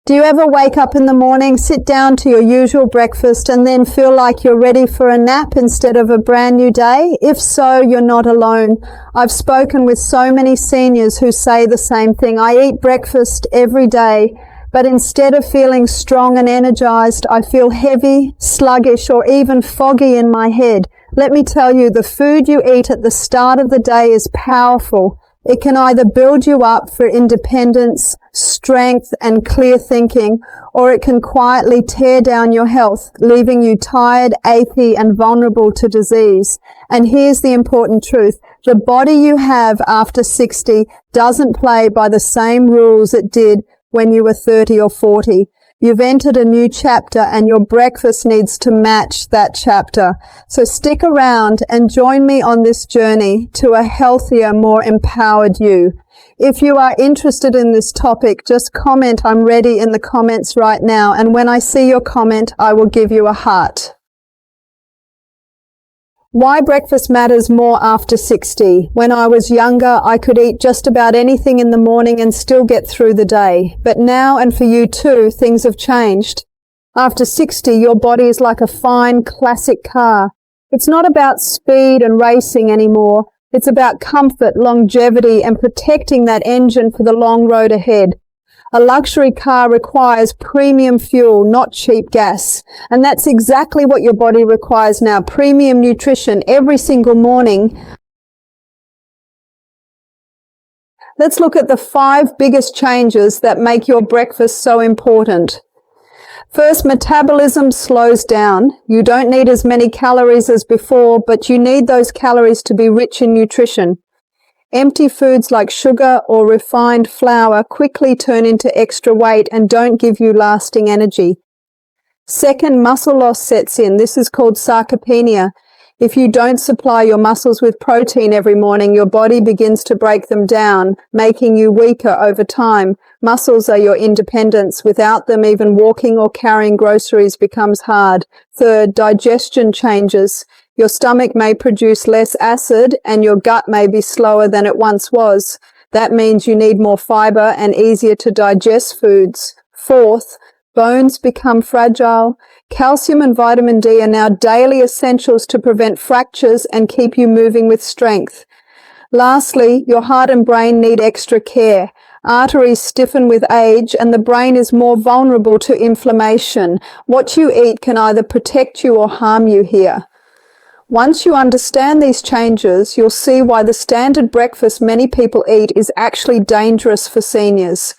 Do you ever wake up in the morning, sit down to your usual breakfast, and then feel like you're ready for a nap instead of a brand new day? If so, you're not alone. I've spoken with so many seniors who say the same thing. I eat breakfast every day, but instead of feeling strong and energized, I feel heavy, sluggish, or even foggy in my head. Let me tell you, the food you eat at the start of the day is powerful. It can either build you up for independence, strength, and clear thinking, or it can quietly tear down your health, leaving you tired, achy, and vulnerable to disease. And here's the important truth. The body you have after 60 doesn't play by the same rules it did when you were 30 or 40. You've entered a new chapter and your breakfast needs to match that chapter. So stick around and join me on this journey to a healthier, more empowered you. If you are interested in this topic, just comment "I'm ready" in the comments right now. And when I see your comment, I will give you a heart. Why breakfast matters more after 60. When I was younger, I could eat just about anything in the morning and still get through the day. But now, and for you too, things have changed. After 60, your body is like a fine classic car. It's not about speed and racing anymore. It's about comfort, longevity, and protecting that engine for the long road ahead. A luxury car requires premium fuel, not cheap gas. And that's exactly what your body requires now, premium nutrition every single morning. Let's look at the 5 biggest changes that make your breakfast so important. First, metabolism slows down. You don't need as many calories as before, but you need those calories to be rich in nutrition. Empty foods like sugar or refined flour quickly turn into extra weight and don't give you lasting energy. Second, muscle loss sets in. This is called sarcopenia. If you don't supply your muscles with protein every morning, your body begins to break them down, making you weaker over time. Muscles are your independence. Without them, even walking or carrying groceries becomes hard. Third, digestion changes. Your stomach may produce less acid and your gut may be slower than it once was. That means you need more fiber and easier to digest foods. Fourth, bones become fragile. Calcium and vitamin D are now daily essentials to prevent fractures and keep you moving with strength. Lastly, your heart and brain need extra care. Arteries stiffen with age and the brain is more vulnerable to inflammation. What you eat can either protect you or harm you here. Once you understand these changes, you'll see why the standard breakfast many people eat is actually dangerous for seniors.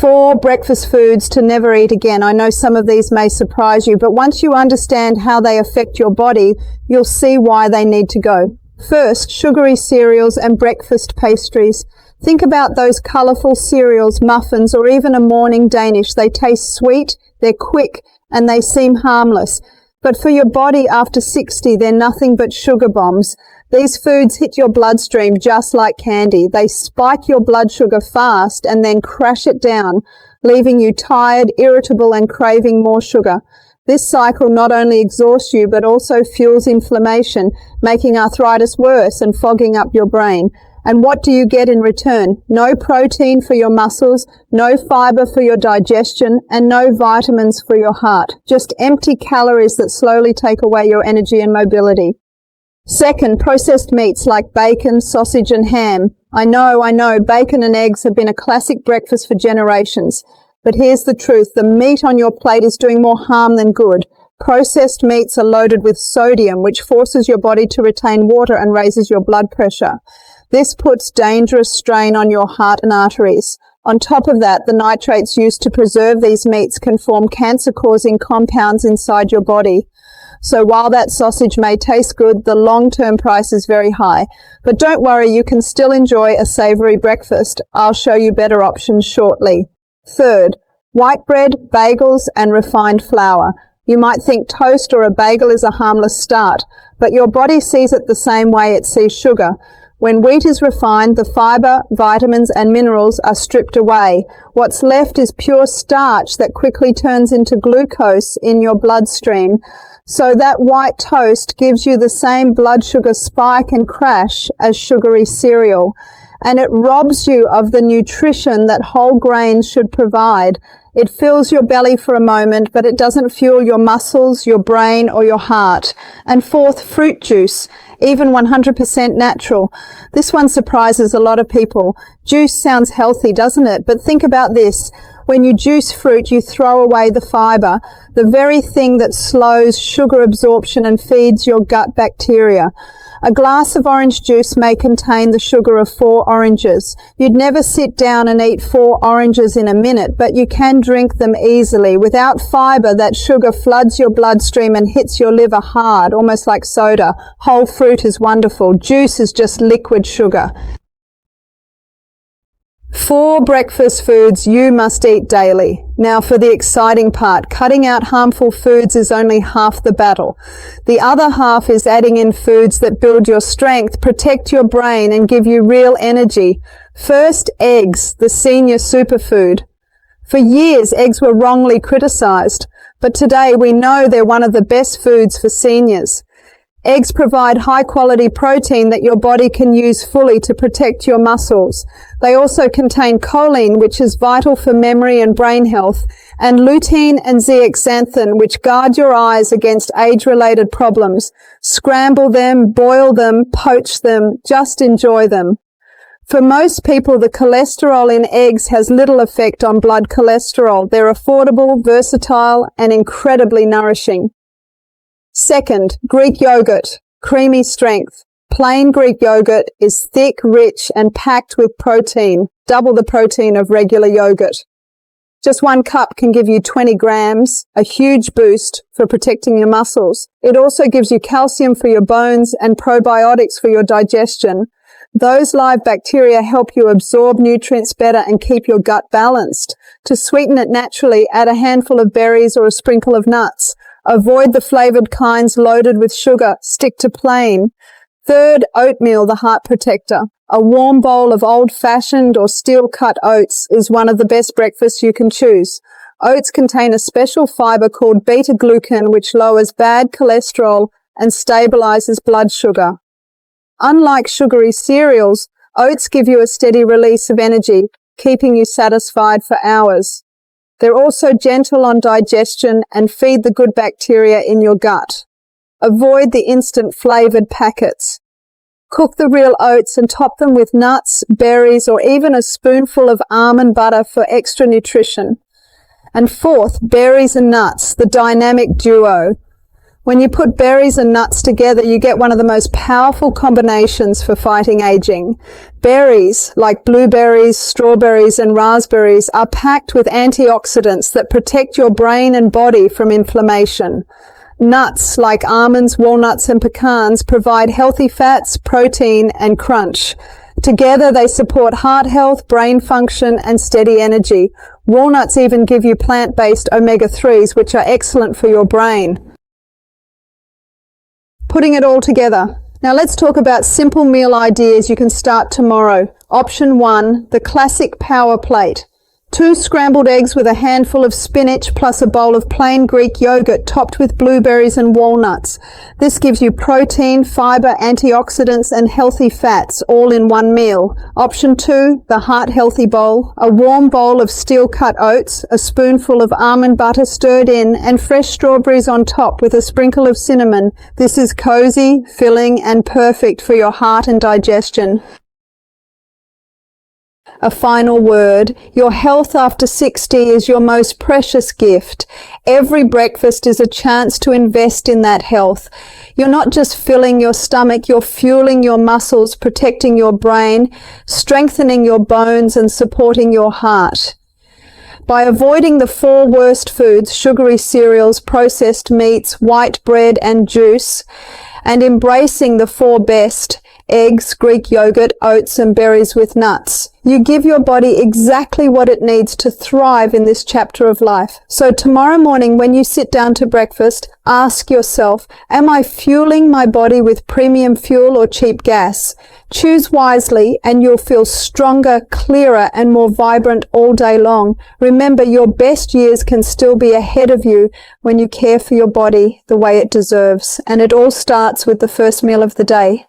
4 breakfast foods to never eat again. I know some of these may surprise you, but once you understand how they affect your body, you'll see why they need to go. First, sugary cereals and breakfast pastries. Think about those colourful cereals, muffins, or even a morning Danish. They taste sweet, they're quick, and they seem harmless. But for your body after 60, they're nothing but sugar bombs. These foods hit your bloodstream just like candy. They spike your blood sugar fast and then crash it down, leaving you tired, irritable, and craving more sugar. This cycle not only exhausts you, but also fuels inflammation, making arthritis worse and fogging up your brain. And what do you get in return? No protein for your muscles, no fiber for your digestion, and no vitamins for your heart. Just empty calories that slowly take away your energy and mobility. Second, processed meats like bacon, sausage, and ham. I know, bacon and eggs have been a classic breakfast for generations. But here's the truth. The meat on your plate is doing more harm than good. Processed meats are loaded with sodium, which forces your body to retain water and raises your blood pressure. This puts dangerous strain on your heart and arteries. On top of that, the nitrates used to preserve these meats can form cancer-causing compounds inside your body. So while that sausage may taste good, the long-term price is very high. But don't worry, you can still enjoy a savory breakfast. I'll show you better options shortly. Third, white bread, bagels, and refined flour. You might think toast or a bagel is a harmless start, but your body sees it the same way it sees sugar. When wheat is refined, the fiber, vitamins, and minerals are stripped away. What's left is pure starch that quickly turns into glucose in your bloodstream. So that white toast gives you the same blood sugar spike and crash as sugary cereal. and it robs you of the nutrition that whole grains should provide. It fills your belly for a moment, but it doesn't fuel your muscles, your brain, or your heart. And fourth, fruit juice, even 100% natural. This one surprises a lot of people. Juice sounds healthy, doesn't it? But think about this. When you juice fruit, you throw away the fiber, the very thing that slows sugar absorption and feeds your gut bacteria. A glass of orange juice may contain the sugar of 4 oranges. You'd never sit down and eat 4 oranges in a minute, but you can drink them easily. Without fiber, that sugar floods your bloodstream and hits your liver hard, almost like soda. Whole fruit is wonderful. Juice is just liquid sugar. 4 breakfast foods you must eat daily. Now for the exciting part. Cutting out harmful foods is only half the battle. The other half is adding in foods that build your strength, protect your brain, and give you real energy. First, eggs, the senior superfood. For years, eggs were wrongly criticized, but today we know they're one of the best foods for seniors. Eggs provide high-quality protein that your body can use fully to protect your muscles. They also contain choline, which is vital for memory and brain health, and lutein and zeaxanthin, which guard your eyes against age-related problems. Scramble them, boil them, poach them, just enjoy them. For most people, the cholesterol in eggs has little effect on blood cholesterol. They're affordable, versatile, and incredibly nourishing. Second, Greek yogurt, creamy strength. Plain Greek yogurt is thick, rich, and packed with protein, double the protein of regular yogurt. Just 1 cup can give you 20 grams, a huge boost for protecting your muscles. It also gives you calcium for your bones and probiotics for your digestion. Those live bacteria help you absorb nutrients better and keep your gut balanced. To sweeten it naturally, add a handful of berries or a sprinkle of nuts. Avoid the flavored kinds loaded with sugar. Stick to plain. Third, oatmeal, the heart protector. A warm bowl of old-fashioned or steel-cut oats is one of the best breakfasts you can choose. Oats contain a special fiber called beta-glucan, which lowers bad cholesterol and stabilizes blood sugar. Unlike sugary cereals, oats give you a steady release of energy, keeping you satisfied for hours. They're also gentle on digestion and feed the good bacteria in your gut. Avoid the instant flavored packets. Cook the real oats and top them with nuts, berries, or even a spoonful of almond butter for extra nutrition. And fourth, berries and nuts, the dynamic duo. When you put berries and nuts together, you get one of the most powerful combinations for fighting aging. Berries, like blueberries, strawberries, and raspberries, are packed with antioxidants that protect your brain and body from inflammation. Nuts, like almonds, walnuts, and pecans, provide healthy fats, protein, and crunch. Together, they support heart health, brain function, and steady energy. Walnuts even give you plant-based omega-3s, which are excellent for your brain. Putting it all together. Now let's talk about simple meal ideas you can start tomorrow. Option 1, the classic power plate. 2 scrambled eggs with a handful of spinach plus a bowl of plain Greek yogurt topped with blueberries and walnuts. This gives you protein, fiber, antioxidants, and healthy fats all in one meal. Option 2, the heart-healthy bowl. A warm bowl of steel-cut oats, a spoonful of almond butter stirred in, and fresh strawberries on top with a sprinkle of cinnamon. This is cozy, filling, and perfect for your heart and digestion. A final word. Your health after 60 is your most precious gift. Every breakfast is a chance to invest in that health. You're not just filling your stomach, you're fueling your muscles, protecting your brain, strengthening your bones, and supporting your heart. By avoiding the 4 worst foods, sugary cereals, processed meats, white bread, and juice, and embracing the 4 best, eggs, Greek yogurt, oats, and berries with nuts, you give your body exactly what it needs to thrive in this chapter of life. So tomorrow morning, when you sit down to breakfast, ask yourself, am I fueling my body with premium fuel or cheap gas? Choose wisely and you'll feel stronger, clearer, and more vibrant all day long. Remember, your best years can still be ahead of you when you care for your body the way it deserves. And it all starts with the first meal of the day.